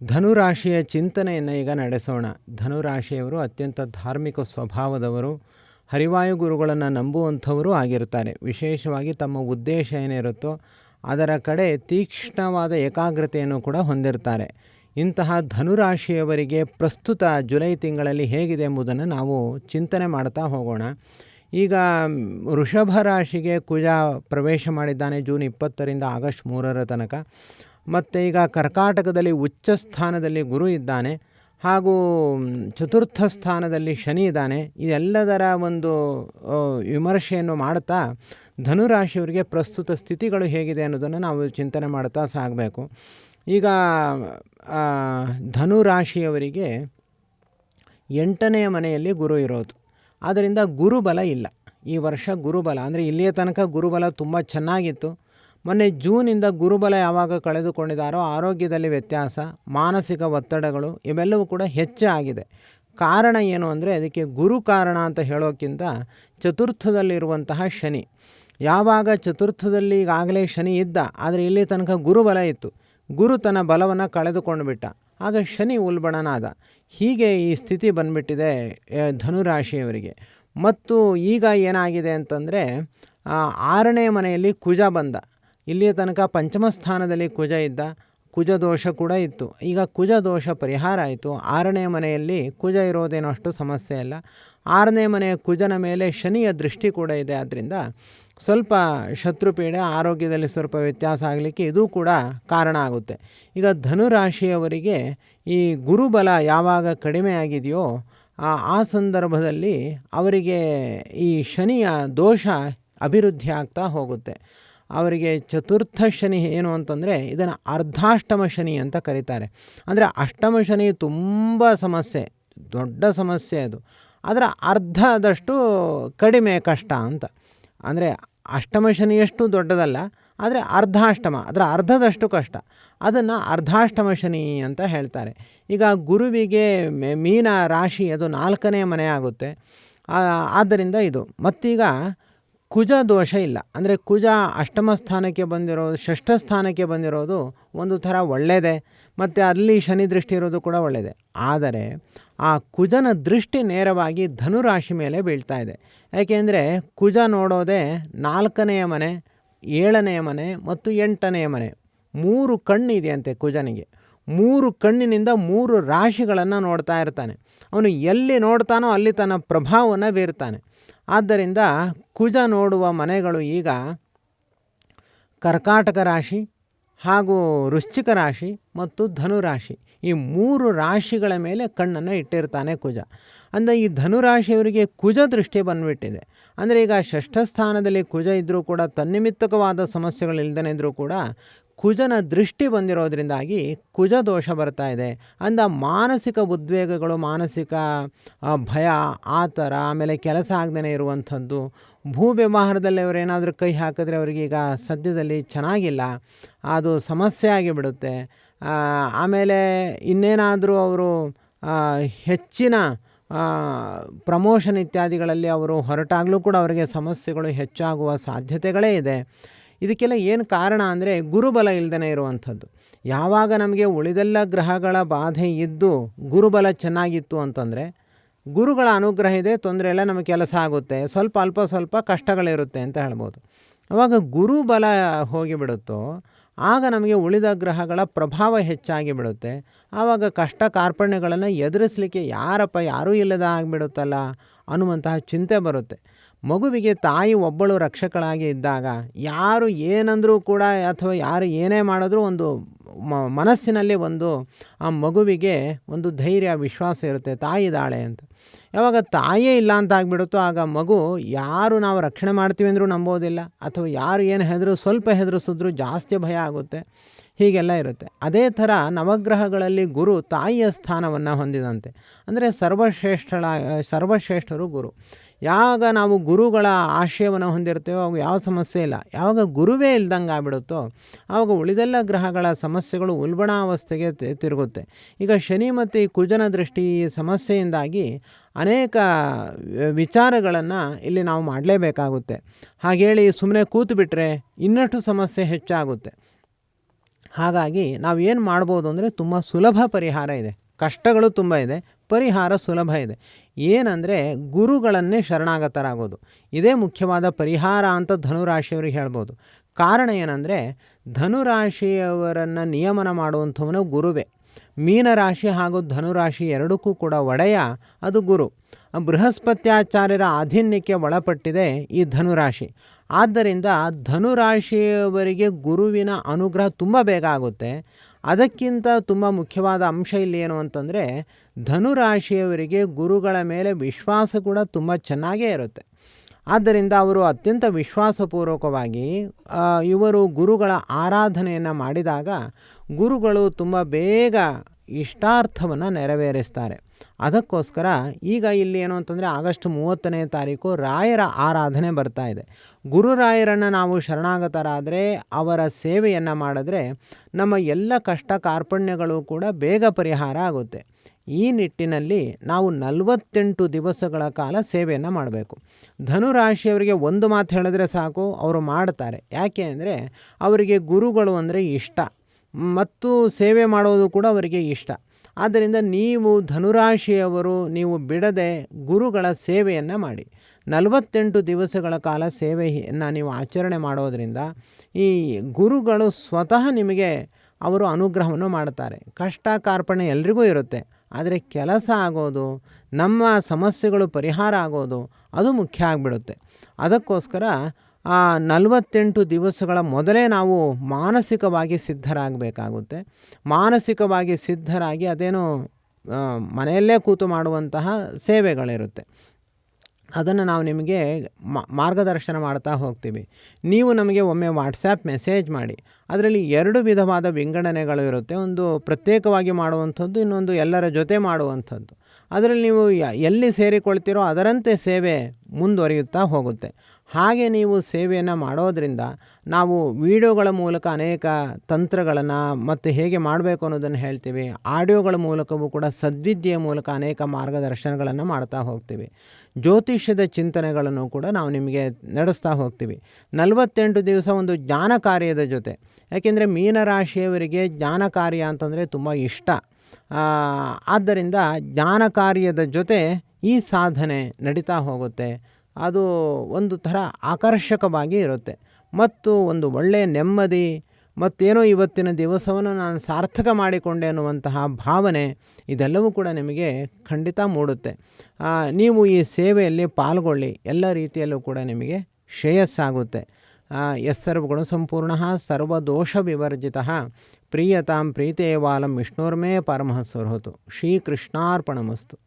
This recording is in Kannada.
ಧನುರಾಶಿಯ ಚಿಂತನೆಯನ್ನು ಈಗ ನಡೆಸೋಣ. ಧನುರಾಶಿಯವರು ಅತ್ಯಂತ ಧಾರ್ಮಿಕ ಸ್ವಭಾವದವರು, ಹರಿವಾಯು ಗುರುಗಳನ್ನು ನಂಬುವಂಥವರು ಆಗಿರ್ತಾರೆ. ವಿಶೇಷವಾಗಿ ತಮ್ಮ ಉದ್ದೇಶ ಏನಿರುತ್ತೋ ಅದರ ಕಡೆ ತೀಕ್ಷ್ಣವಾದ ಏಕಾಗ್ರತೆಯನ್ನು ಕೂಡ ಹೊಂದಿರ್ತಾರೆ. ಇಂತಹ ಧನುರಾಶಿಯವರಿಗೆ ಪ್ರಸ್ತುತ ಜುಲೈ ತಿಂಗಳಲ್ಲಿ ಹೇಗಿದೆ ಎಂಬುದನ್ನು ನಾವು ಚಿಂತನೆ ಮಾಡ್ತಾ ಹೋಗೋಣ. ಈಗ ವೃಷಭ ರಾಶಿಗೆ ಕುಜ ಪ್ರವೇಶ ಮಾಡಿದ್ದಾನೆ ಜೂನ್ 20ರಿಂದ ಆಗಸ್ಟ್ 3 ತನಕ. ಮತ್ತು ಈಗ ಕರ್ಕಾಟಕದಲ್ಲಿ ಉಚ್ಚ ಸ್ಥಾನದಲ್ಲಿ ಗುರು ಇದ್ದಾನೆ, ಹಾಗೂ ಚತುರ್ಥ ಸ್ಥಾನದಲ್ಲಿ ಶನಿ ಇದ್ದಾನೆ. ಇದೆಲ್ಲದರ ಒಂದು ವಿಮರ್ಶೆಯನ್ನು ಮಾಡ್ತಾ ಧನುರಾಶಿಯವರಿಗೆ ಪ್ರಸ್ತುತ ಸ್ಥಿತಿಗಳು ಹೇಗಿದೆ ಅನ್ನೋದನ್ನು ನಾವು ಚಿಂತನೆ ಮಾಡ್ತಾ ಸಾಗಬೇಕು. ಈಗ ಧನುರಾಶಿಯವರಿಗೆ 8ನೇ ಮನೆಯಲ್ಲಿ ಗುರು ಇರೋದು, ಆದ್ದರಿಂದ ಗುರುಬಲ ಇಲ್ಲ ಈ ವರ್ಷ. ಗುರುಬಲ ಅಂದರೆ ಇಲ್ಲಿಯ ತನಕ ಗುರುಬಲ ತುಂಬ ಚೆನ್ನಾಗಿತ್ತು. ಮೊನ್ನೆ ಜೂನಿಂದ ಗುರುಬಲ ಯಾವಾಗ ಕಳೆದುಕೊಂಡಿದ್ದಾರೋ ಆರೋಗ್ಯದಲ್ಲಿ ವ್ಯತ್ಯಾಸ, ಮಾನಸಿಕ ಒತ್ತಡಗಳು ಇವೆಲ್ಲವೂ ಕೂಡ ಹೆಚ್ಚಾಗಿದೆ. ಕಾರಣ ಏನು ಅಂದರೆ ಅದಕ್ಕೆ ಗುರು ಕಾರಣ ಅಂತ ಹೇಳೋಕ್ಕಿಂತ ಚತುರ್ಥದಲ್ಲಿರುವಂತಹ ಶನಿ. ಯಾವಾಗ ಚತುರ್ಥದಲ್ಲಿ ಈಗಾಗಲೇ ಶನಿ ಇದ್ದ, ಆದರೆ ಇಲ್ಲಿ ತನಕ ಗುರುಬಲ ಇತ್ತು, ಗುರು ತನ್ನ ಬಲವನ್ನು ಕಳೆದುಕೊಂಡು ಬಿಟ್ಟ, ಆಗ ಶನಿ ಉಲ್ಬಣನಾದ. ಹೀಗೆ ಈ ಸ್ಥಿತಿ ಬಂದುಬಿಟ್ಟಿದೆ ಧನುರಾಶಿಯವರಿಗೆ. ಮತ್ತು ಈಗ ಏನಾಗಿದೆ ಅಂತಂದರೆ 6ನೇ ಮನೆಯಲ್ಲಿ ಕುಜ ಬಂದ. ಇಲ್ಲಿಯ ತನಕ ಪಂಚಮ ಸ್ಥಾನದಲ್ಲಿ ಕುಜ ಇದ್ದ, ಕುಜ ದೋಷ ಕೂಡ ಇತ್ತು. ಈಗ ಕುಜ ದೋಷ ಪರಿಹಾರ ಆಯಿತು. 6ನೇ ಮನೆಯಲ್ಲಿ ಕುಜ ಇರೋದೇನೋ ಅಷ್ಟು ಸಮಸ್ಯೆ ಇಲ್ಲ. 6ನೇ ಮನೆಯ ಕುಜನ ಮೇಲೆ ಶನಿಯ ದೃಷ್ಟಿ ಕೂಡ ಇದೆ. ಆದ್ದರಿಂದ ಸ್ವಲ್ಪ ಶತ್ರುಪೀಡೆ, ಆರೋಗ್ಯದಲ್ಲಿ ಸ್ವಲ್ಪ ವ್ಯತ್ಯಾಸ ಆಗಲಿಕ್ಕೆ ಇದು ಕೂಡ ಕಾರಣ ಆಗುತ್ತೆ. ಈಗ ಧನುರಾಶಿಯವರಿಗೆ ಈ ಗುರುಬಲ ಯಾವಾಗ ಕಡಿಮೆ ಆಗಿದೆಯೋ ಆ ಸಂದರ್ಭದಲ್ಲಿ ಅವರಿಗೆ ಈ ಶನಿಯ ದೋಷ ಅಭಿವೃದ್ಧಿ ಆಗ್ತಾ ಹೋಗುತ್ತೆ. ಅವರಿಗೆ ಚತುರ್ಥ ಶನಿ ಏನು ಅಂತಂದರೆ ಇದನ್ನು ಅರ್ಧಾಷ್ಟಮ ಶನಿ ಅಂತ ಕರೀತಾರೆ. ಅಂದರೆ ಅಷ್ಟಮ ಶನಿ ತುಂಬ ಸಮಸ್ಯೆ, ದೊಡ್ಡ ಸಮಸ್ಯೆ ಅದು. ಅದರ ಅರ್ಧದಷ್ಟು ಕಡಿಮೆ ಕಷ್ಟ ಅಂತ. ಅಂದರೆ ಅಷ್ಟಮ ಶನಿಯಷ್ಟು ದೊಡ್ಡದಲ್ಲ, ಆದರೆ ಅರ್ಧಾಷ್ಟಮ, ಅದರ ಅರ್ಧದಷ್ಟು ಕಷ್ಟ. ಅದನ್ನು ಅರ್ಧಾಷ್ಟಮ ಶನಿ ಅಂತ ಹೇಳ್ತಾರೆ. ಈಗ ಗುರುವಿಗೆ ಮೀನ ರಾಶಿ ಅದು 4ನೇ ಮನೆ ಆಗುತ್ತೆ. ಆದ್ದರಿಂದ ಇದು ಮತ್ತೀಗ ಕುಜ ದೋಷ ಇಲ್ಲ. ಅಂದರೆ ಕುಜ ಅಷ್ಟಮ ಸ್ಥಾನಕ್ಕೆ ಬಂದಿರೋದು, ಷಷ್ಠ ಸ್ಥಾನಕ್ಕೆ ಬಂದಿರೋದು ಒಂದು ಥರ ಒಳ್ಳೆಯದೇ, ಮತ್ತು ಅಲ್ಲಿ ಶನಿ ದೃಷ್ಟಿ ಇರೋದು ಕೂಡ ಒಳ್ಳೆಯದೇ. ಆದರೆ ಆ ಕುಜನ ದೃಷ್ಟಿ ನೇರವಾಗಿ ಧನುರಾಶಿ ಮೇಲೆ ಬೀಳ್ತಾ ಇದೆ. ಯಾಕೆಂದರೆ ಕುಜ ನೋಡೋದೇ 4ನೆಯ ಮನೆ, 7ನೆಯ ಮನೆ ಮತ್ತು 8ನೆಯ ಮನೆ. 3 ಕಣ್ಣಿದೆಯಂತೆ ಕುಜನಿಗೆ. 3 ಕಣ್ಣಿನಿಂದ 3 ರಾಶಿಗಳನ್ನು ನೋಡ್ತಾ ಇರ್ತಾನೆ. ಅವನು ಎಲ್ಲಿ ನೋಡ್ತಾನೋ ಅಲ್ಲಿ ತನ್ನ ಪ್ರಭಾವವನ್ನು ಬೀರ್ತಾನೆ. ಆದ್ದರಿಂದ ಕುಜ ನೋಡುವ ಮನೆಗಳು ಈಗ ಕರ್ಕಾಟಕ ರಾಶಿ ಹಾಗೂ ವೃಶ್ಚಿಕ ರಾಶಿ ಮತ್ತು ಧನುರಾಶಿ, ಈ 3 ರಾಶಿಗಳ ಮೇಲೆ ಕಣ್ಣನ್ನು ಇಟ್ಟಿರ್ತಾನೆ ಕುಜ. ಅಂದರೆ ಈ ಧನುರಾಶಿಯವರಿಗೆ ಕುಜ ದೃಷ್ಟಿ ಬಂದುಬಿಟ್ಟಿದೆ. ಅಂದರೆ ಈಗ ಷಷ್ಠ ಸ್ಥಾನದಲ್ಲಿ ಕುಜ ಇದ್ದರೂ ಕೂಡ ತನ್ನಿಮಿತ್ತಕವಾದ ಸಮಸ್ಯೆಗಳಿಲ್ಲದೇ ಇದ್ದರೂ ಕೂಡ ಕುಜನ ದೃಷ್ಟಿ ಬಂದಿರೋದ್ರಿಂದಾಗಿ ಕುಜ ದೋಷ ಬರ್ತಾ ಇದೆ. ಅಂದ ಮಾನಸಿಕ ಉದ್ವೇಗಗಳು, ಮಾನಸಿಕ ಭಯ, ಆತರ, ಆಮೇಲೆ ಕೆಲಸ ಆಗದೇ ಇರುವಂಥದ್ದು, ಭೂ ವ್ಯವಹಾರದಲ್ಲಿ ಅವರೇನಾದರೂ ಕೈ ಹಾಕಿದ್ರೆ ಅವರಿಗೆ ಈಗ ಸದ್ಯದಲ್ಲಿ ಚೆನ್ನಾಗಿಲ್ಲ, ಅದು ಸಮಸ್ಯೆ ಆಗಿಬಿಡುತ್ತೆ. ಆಮೇಲೆ ಇನ್ನೇನಾದರೂ ಅವರು ಹೆಚ್ಚಿನ ಪ್ರಮೋಷನ್ ಇತ್ಯಾದಿಗಳಲ್ಲಿ ಅವರು ಹೊರಟಾಗಲೂ ಕೂಡ ಅವರಿಗೆ ಸಮಸ್ಯೆಗಳು ಹೆಚ್ಚಾಗುವ ಸಾಧ್ಯತೆಗಳೇ ಇದೆ. ಇದಕ್ಕೆಲ್ಲ ಏನು ಕಾರಣ ಅಂದರೆ ಗುರುಬಲ ಇಲ್ಲದೇ ಇರುವಂಥದ್ದು. ಯಾವಾಗ ನಮಗೆ ಉಳಿದೆಲ್ಲ ಗ್ರಹಗಳ ಬಾಧೆ ಇದ್ದು ಗುರುಬಲ ಚೆನ್ನಾಗಿತ್ತು ಅಂತಂದರೆ, ಗುರುಗಳ ಅನುಗ್ರಹ ಇದೆ, ತೊಂದರೆ ಇಲ್ಲ, ನಮಗೆ ಕೆಲಸ ಆಗುತ್ತೆ, ಅಲ್ಪ ಸ್ವಲ್ಪ ಕಷ್ಟಗಳಿರುತ್ತೆ ಅಂತ ಹೇಳ್ಬೋದು. ಆವಾಗ ಗುರುಬಲ ಹೋಗಿಬಿಡುತ್ತೋ ಆಗ ನಮಗೆ ಉಳಿದ ಗ್ರಹಗಳ ಪ್ರಭಾವ ಹೆಚ್ಚಾಗಿ ಬಿಡುತ್ತೆ. ಆವಾಗ ಕಷ್ಟ ಕಾರ್ಪಣ್ಯಗಳನ್ನು ಎದುರಿಸಲಿಕ್ಕೆ ಯಾರೂ ಇಲ್ಲದ ಆಗಿಬಿಡುತ್ತಲ್ಲ ಅನ್ನುವಂತಹ ಚಿಂತೆ ಬರುತ್ತೆ. ಮಗುವಿಗೆ ತಾಯಿ ಒಬ್ಬಳು ರಕ್ಷಕಳಾಗಿ ಇದ್ದಾಗ ಯಾರು ಏನಂದರೂ ಕೂಡ ಅಥವಾ ಯಾರು ಏನೇ ಮಾಡಿದ್ರೂ ಒಂದು ಮನಸ್ಸಿನಲ್ಲಿ ಒಂದು ಆ ಮಗುವಿಗೆ ಒಂದು ಧೈರ್ಯ, ವಿಶ್ವಾಸ ಇರುತ್ತೆ, ತಾಯಿ ಇದ್ದಾಳೆ ಅಂತ. ಯಾವಾಗ ತಾಯಿಯೇ ಇಲ್ಲ ಅಂತ ಆಗಿಬಿಡುತ್ತೋ ಆಗ ಮಗು ಯಾರು ನಾವು ರಕ್ಷಣೆ ಮಾಡ್ತೀವಿ ಅಂದರೂ ನಂಬೋದಿಲ್ಲ, ಅಥವಾ ಯಾರು ಏನು ಸ್ವಲ್ಪ ಹೆದರಿಸಿದ್ರೂ ಜಾಸ್ತಿ ಭಯ ಆಗುತ್ತೆ. ಹೀಗೆಲ್ಲ ಇರುತ್ತೆ. ಅದೇ ಥರ ನವಗ್ರಹಗಳಲ್ಲಿ ಗುರು ತಾಯಿಯ ಸ್ಥಾನವನ್ನು ಹೊಂದಿದಂತೆ. ಅಂದರೆ ಸರ್ವಶ್ರೇಷ್ಠರು ಗುರು. ಯಾವಾಗ ನಾವು ಗುರುಗಳ ಆಶಯವನ್ನು ಹೊಂದಿರ್ತೇವೋ ಅವಾಗ ಯಾವ ಸಮಸ್ಯೆ ಇಲ್ಲ. ಯಾವಾಗ ಗುರುವೇ ಇಲ್ದಂಗೆ ಆಗ್ಬಿಡುತ್ತೋ ಆವಾಗ ಉಳಿದೆಲ್ಲ ಗ್ರಹಗಳ ಸಮಸ್ಯೆಗಳು ಉಲ್ಬಣಾವಸ್ಥೆಗೆ ತಿರುಗುತ್ತೆ. ಈಗ ಶನಿ ಮತ್ತು ಈ ಕುಜನ ದೃಷ್ಟಿ ಸಮಸ್ಯೆಯಿಂದಾಗಿ ಅನೇಕ ವಿಚಾರಗಳನ್ನು ಇಲ್ಲಿ ನಾವು ಮಾಡಲೇಬೇಕಾಗುತ್ತೆ. ಹಾಗೇಳಿ ಸುಮ್ಮನೆ ಕೂತು ಬಿಟ್ಟರೆ ಇನ್ನಷ್ಟು ಸಮಸ್ಯೆ ಹೆಚ್ಚಾಗುತ್ತೆ. ಹಾಗಾಗಿ ನಾವೇನು ಮಾಡ್ಬೋದು ಅಂದರೆ ತುಂಬ ಸುಲಭ ಪರಿಹಾರ ಇದೆ. ಕಷ್ಟಗಳು ತುಂಬ ಇದೆ, ಪರಿಹಾರ ಸುಲಭ ಇದೆ. ಏನಂದರೆ ಗುರುಗಳನ್ನೇ ಶರಣಾಗತರಾಗೋದು. ಇದೇ ಮುಖ್ಯವಾದ ಪರಿಹಾರ ಅಂತ ಧನುರಾಶಿಯವರಿಗೆ ಹೇಳ್ಬೋದು. ಕಾರಣ ಏನಂದರೆ ಧನುರಾಶಿಯವರನ್ನು ನಿಯಮನ ಮಾಡುವಂಥವನು ಗುರುವೇ. ಮೀನರಾಶಿ ಹಾಗೂ ಧನುರಾಶಿ ಎರಡಕ್ಕೂ ಕೂಡ ಒಡೆಯ ಅದು ಗುರು. ಬೃಹಸ್ಪತ್ಯಾಚಾರ್ಯರ ಆಧೀನ್ಯಕ್ಕೆ ಒಳಪಟ್ಟಿದೆ ಈ ಧನುರಾಶಿ. ಆದ್ದರಿಂದ ಧನುರಾಶಿಯವರಿಗೆ ಗುರುವಿನ ಅನುಗ್ರಹ ತುಂಬ ಬೇಗ ಆಗುತ್ತೆ. ಅದಕ್ಕಿಂತ ತುಂಬ ಮುಖ್ಯವಾದ ಅಂಶ ಇಲ್ಲಿ ಏನು ಅಂತಂದರೆ ಧನುರಾಶಿಯವರಿಗೆ ಗುರುಗಳ ಮೇಲೆ ವಿಶ್ವಾಸ ಕೂಡ ತುಂಬ ಚೆನ್ನಾಗೇ ಇರುತ್ತೆ. ಆದ್ದರಿಂದ ಅವರು ಅತ್ಯಂತ ವಿಶ್ವಾಸಪೂರ್ವಕವಾಗಿ ಇವರು ಗುರುಗಳ ಆರಾಧನೆಯನ್ನು ಮಾಡಿದಾಗ ಗುರುಗಳು ತುಂಬ ಬೇಗ ಇಷ್ಟಾರ್ಥವನ್ನು ನೆರವೇರಿಸ್ತಾರೆ. ಅದಕ್ಕೋಸ್ಕರ ಈಗ ಇಲ್ಲಿ ಏನು ಅಂತಂದರೆ ಆಗಸ್ಟ್ 30ನೇ ತಾರೀಕು ರಾಯರ ಆರಾಧನೆ ಬರ್ತಾ ಇದೆ. ಗುರುರಾಯರನ್ನು ನಾವು ಶರಣಾಗತರಾದರೆ ಅವರ ಸೇವೆಯನ್ನು ಮಾಡಿದ್ರೆ ನಮ್ಮ ಎಲ್ಲ ಕಷ್ಟ ಕಾರ್ಪಣ್ಯಗಳು ಕೂಡ ಬೇಗ ಪರಿಹಾರ ಆಗುತ್ತೆ. ಈ ನಿಟ್ಟಿನಲ್ಲಿ ನಾವು 48 ದಿವಸಗಳ ಕಾಲ ಸೇವೆಯನ್ನು ಮಾಡಬೇಕು. ಧನುರಾಶಿಯವರಿಗೆ ಒಂದು ಮಾತು ಹೇಳಿದ್ರೆ ಸಾಕು, ಅವರು ಮಾಡ್ತಾರೆ. ಯಾಕೆ ಅಂದರೆ ಅವರಿಗೆ ಗುರುಗಳು ಅಂದರೆ ಇಷ್ಟ ಮತ್ತು ಸೇವೆ ಮಾಡೋದು ಕೂಡ ಅವರಿಗೆ ಇಷ್ಟ. ಆದ್ದರಿಂದ ನೀವು ಧನುರಾಶಿಯವರು ನೀವು ಬಿಡದೆ ಗುರುಗಳ ಸೇವೆಯನ್ನು ಮಾಡಿ. 48 ದಿವಸಗಳ ಕಾಲ ಸೇವೆಯನ್ನು ನೀವು ಆಚರಣೆ ಮಾಡೋದರಿಂದ ಈ ಗುರುಗಳು ಸ್ವತಃ ನಿಮಗೆ ಅವರು ಅನುಗ್ರಹವನ್ನು ಮಾಡ್ತಾರೆ. ಕಷ್ಟ ಕಾರ್ಪಣ್ಯ ಎಲ್ರಿಗೂ ಇರುತ್ತೆ, ಆದರೆ ಕೆಲಸ ಆಗೋದು, ನಮ್ಮ ಸಮಸ್ಯೆಗಳು ಪರಿಹಾರ ಆಗೋದು ಅದು ಮುಖ್ಯ ಆಗಿಬಿಡುತ್ತೆ. ಅದಕ್ಕೋಸ್ಕರ 48 ದಿವಸಗಳ ಮೊದಲೇ ನಾವು ಮಾನಸಿಕವಾಗಿ ಸಿದ್ಧರಾಗಬೇಕಾಗುತ್ತೆ. ಮಾನಸಿಕವಾಗಿ ಸಿದ್ಧರಾಗಿ ಅದೇನೋ ಮನೆಯಲ್ಲೇ ಕೂತು ಮಾಡುವಂತಹ ಸೇವೆಗಳಿರುತ್ತೆ, ಅದನ್ನು ನಾವು ನಿಮಗೆ ಮಾರ್ಗದರ್ಶನ ಮಾಡ್ತಾ ಹೋಗ್ತೀವಿ. ನೀವು ನಮಗೆ ಒಮ್ಮೆ ವಾಟ್ಸಾಪ್ ಮೆಸೇಜ್ ಮಾಡಿ. ಅದರಲ್ಲಿ 2 ವಿಧವಾದ ವಿಂಗಡಣೆಗಳು ಇರುತ್ತೆ. ಒಂದು ಪ್ರತ್ಯೇಕವಾಗಿ ಮಾಡುವಂಥದ್ದು, ಇನ್ನೊಂದು ಎಲ್ಲರ ಜೊತೆ ಮಾಡುವಂಥದ್ದು. ಅದರಲ್ಲಿ ನೀವು ಎಲ್ಲಿ ಸೇರಿಕೊಳ್ತೀರೋ ಅದರಂತೆ ಸೇವೆ ಮುಂದುವರಿಯುತ್ತಾ ಹೋಗುತ್ತೆ. ಹಾಗೆ ನೀವು ಸೇವೆಯನ್ನು ಮಾಡೋದರಿಂದ ನಾವು ವಿಡಿಯೋಗಳ ಮೂಲಕ ಅನೇಕ ತಂತ್ರಗಳನ್ನು ಮತ್ತು ಹೇಗೆ ಮಾಡಬೇಕು ಅನ್ನೋದನ್ನು ಹೇಳ್ತೀವಿ. ಆಡಿಯೋಗಳ ಮೂಲಕವೂ ಕೂಡ ಸದ್ವಿದ್ಯೆಯ ಮೂಲಕ ಅನೇಕ ಮಾರ್ಗದರ್ಶನಗಳನ್ನು ಮಾಡ್ತಾ ಹೋಗ್ತೀವಿ. ಜ್ಯೋತಿಷ್ಯದ ಚಿಂತನೆಗಳನ್ನು ಕೂಡ ನಾವು ನಿಮಗೆ ನಡೆಸ್ತಾ ಹೋಗ್ತೀವಿ. 48 ದಿವಸ ಒಂದು ಜ್ಞಾನ ಕಾರ್ಯದ ಜೊತೆ, ಯಾಕೆಂದರೆ ಮೀನರಾಶಿಯವರಿಗೆ ಜ್ಞಾನ ಕಾರ್ಯ ಅಂತಂದರೆ ತುಂಬ ಇಷ್ಟ. ಆದ್ದರಿಂದ ಜ್ಞಾನ ಕಾರ್ಯದ ಜೊತೆ ಈ ಸಾಧನೆ ನಡೀತಾ ಹೋಗುತ್ತೆ. ಅದು ಒಂದು ಥರ ಆಕರ್ಷಕವಾಗಿ ಇರುತ್ತೆ ಮತ್ತು ಒಂದು ಒಳ್ಳೆಯ ನೆಮ್ಮದಿ ಮತ್ತೇನೋ ಇವತ್ತಿನ ದಿವಸವನ್ನು ನಾನು ಸಾರ್ಥಕ ಮಾಡಿಕೊಂಡೆ ಅನ್ನುವಂತಹ ಭಾವನೆ ಇದೆಲ್ಲವೂ ಕೂಡ ನಿಮಗೆ ಖಂಡಿತ ಮೂಡುತ್ತೆ. ನೀವು ಈ ಸೇವೆಯಲ್ಲಿ ಪಾಲ್ಗೊಳ್ಳಿ, ಎಲ್ಲ ರೀತಿಯಲ್ಲೂ ಕೂಡ ನಿಮಗೆ ಶ್ರೇಯಸ್ಸಾಗುತ್ತೆ. ಯಸ್ಸರ್ವಗುಣಸಂಪೂರ್ಣಃ ಸರ್ವದೋಷ ವಿವರ್ಜಿತಃ ಪ್ರೀಯತಾಂ ಪ್ರೀತೇವಾಲಂ ವಿಷ್ಣೋರ್ಮೇ ಪರಮಃ ಸುಹೃತು. ಶ್ರೀಕೃಷ್ಣಾರ್ಪಣಮಸ್ತು.